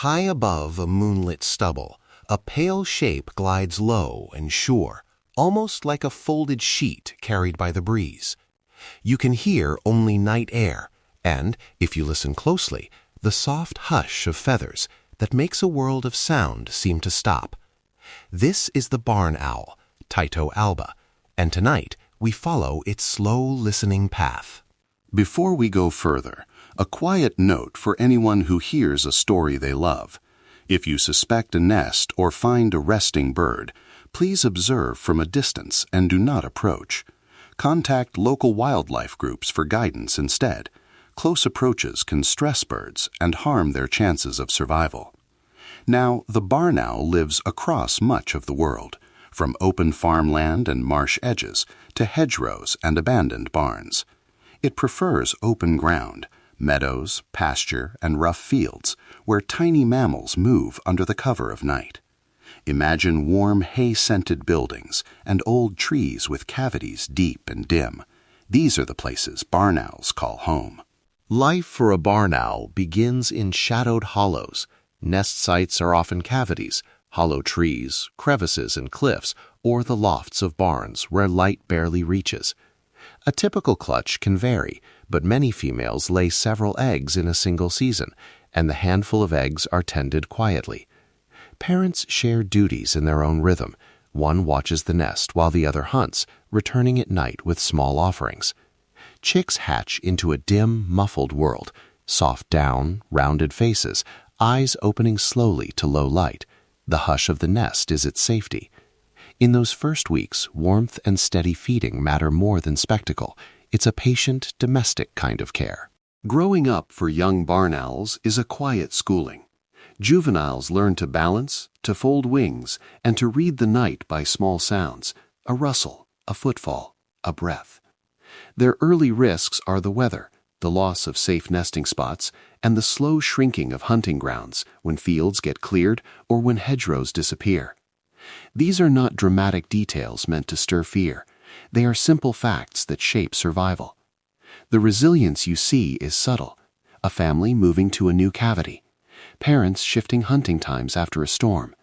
High above a moonlit stubble, a pale shape glides low and sure, almost like a folded sheet carried by the breeze. You can hear only night air, and, if you listen closely, the soft hush of feathers that makes a world of sound seem to stop. This is the barn owl, Tyto alba, and tonight we follow its slow listening path. Before we go further, a quiet note for anyone who hears a story they love. If you suspect a nest or find a resting bird, please observe from a distance and do not approach. Contact local wildlife groups for guidance instead. Close approaches can stress birds and harm their chances of survival. Now, the barn owl lives across much of the world, from open farmland and marsh edges to hedgerows and abandoned barns. It prefers open ground, meadows, pasture, and rough fields, where tiny mammals move under the cover of night. Imagine warm hay-scented buildings and old trees with cavities deep and dim. These are the places barn owls call home. Life for a barn owl begins in shadowed hollows. Nest sites are often cavities, hollow trees, crevices and cliffs, or the lofts of barns where light barely reaches. A typical clutch can vary, but many females lay several eggs in a single season, and the handful of eggs are tended quietly. Parents share duties in their own rhythm. One watches the nest while the other hunts, returning at night with small offerings. Chicks hatch into a dim, muffled world, soft down, rounded faces, eyes opening slowly to low light. The hush of the nest is its safety. In those first weeks, warmth and steady feeding matter more than spectacle. It's a patient, domestic kind of care. Growing up for young barn owls is a quiet schooling. Juveniles learn to balance, to fold wings, and to read the night by small sounds, a rustle, a footfall, a breath. Their early risks are the weather, the loss of safe nesting spots, and the slow shrinking of hunting grounds when fields get cleared or when hedgerows disappear. These are not dramatic details meant to stir fear. They are simple facts that shape survival. The resilience you see is subtle. A family moving to a new cavity. Parents shifting hunting times after a storm.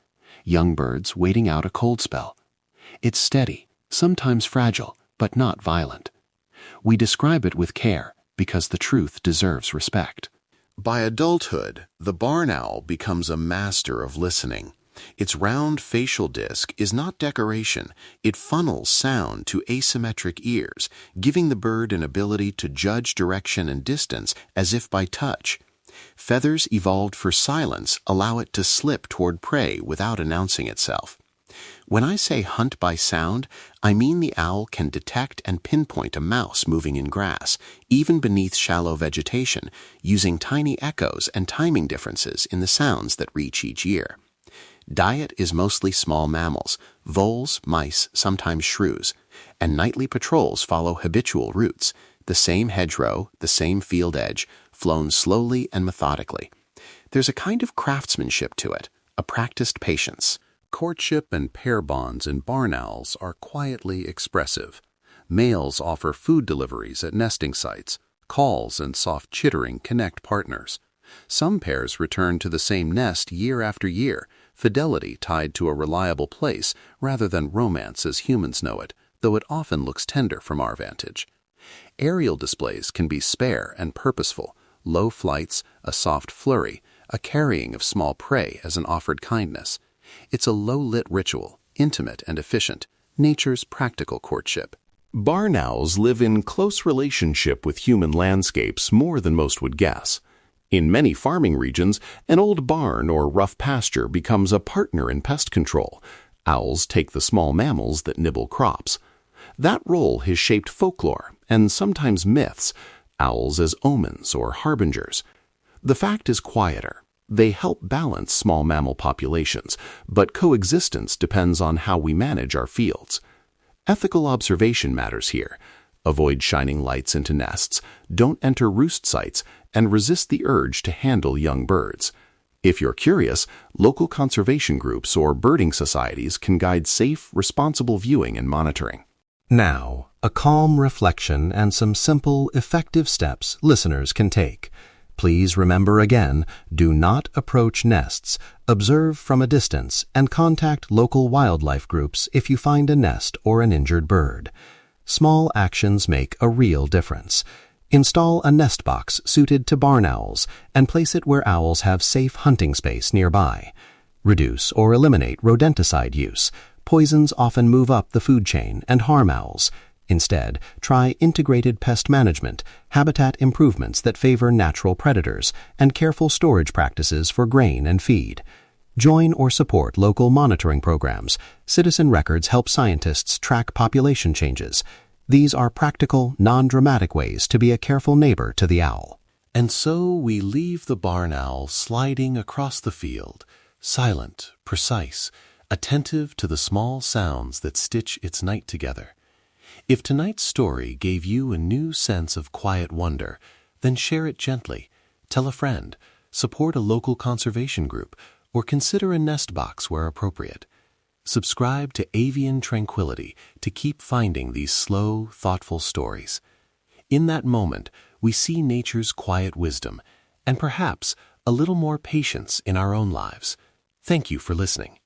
Young birds waiting out a cold spell. It's steady, sometimes fragile, but not violent. We describe it with care because the truth deserves respect. By adulthood, the barn owl becomes a master of listening. Its round facial disc is not decoration. It funnels sound to asymmetric ears, giving the bird an ability to judge direction and distance as if by touch. Feathers evolved for silence allow it to slip toward prey without announcing itself. When I say hunt by sound, I mean the owl can detect and pinpoint a mouse moving in grass, even beneath shallow vegetation, using tiny echoes and timing differences in the sounds that reach each ear. Diet is mostly small mammals, voles, mice, sometimes shrews, and nightly patrols follow habitual routes, the same hedgerow, the same field edge, flown slowly and methodically. There's a kind of craftsmanship to it, a practiced patience. Courtship and pair bonds in barn owls are quietly expressive. Males offer food deliveries at nesting sites. Calls and soft chittering connect partners. Some pairs return to the same nest year after year, fidelity tied to a reliable place rather than romance as humans know it, though it often looks tender from our vantage. Aerial displays can be spare and purposeful, low flights, a soft flurry, a carrying of small prey as an offered kindness. It's a low-lit ritual, intimate and efficient, nature's practical courtship. Barn owls live in close relationship with human landscapes more than most would guess. In many farming regions, an old barn or rough pasture becomes a partner in pest control. Owls take the small mammals that nibble crops. That role has shaped folklore and sometimes myths, owls as omens or harbingers. The fact is quieter. They help balance small mammal populations, but coexistence depends on how we manage our fields. Ethical observation matters here. Avoid shining lights into nests, don't enter roost sites, and resist the urge to handle young birds. If you're curious, local conservation groups or birding societies can guide safe, responsible viewing and monitoring. Now, a calm reflection and some simple, effective steps listeners can take. Please remember again, do not approach nests, observe from a distance, and contact local wildlife groups if you find a nest or an injured bird. Small actions make a real difference. Install a nest box suited to barn owls and place it where owls have safe hunting space nearby. Reduce or eliminate rodenticide use. Poisons often move up the food chain and harm owls. Instead, try integrated pest management, habitat improvements that favor natural predators, and careful storage practices for grain and feed. Join or support local monitoring programs. Citizen records help scientists track population changes. These are practical, non-dramatic ways to be a careful neighbor to the owl. And so we leave the barn owl sliding across the field, silent, precise, attentive to the small sounds that stitch its night together. If tonight's story gave you a new sense of quiet wonder, then share it gently. Tell a friend, support a local conservation group, or consider a nest box where appropriate. Subscribe to Avian Tranquility to keep finding these slow, thoughtful stories. In that moment, we see nature's quiet wisdom and perhaps a little more patience in our own lives. Thank you for listening.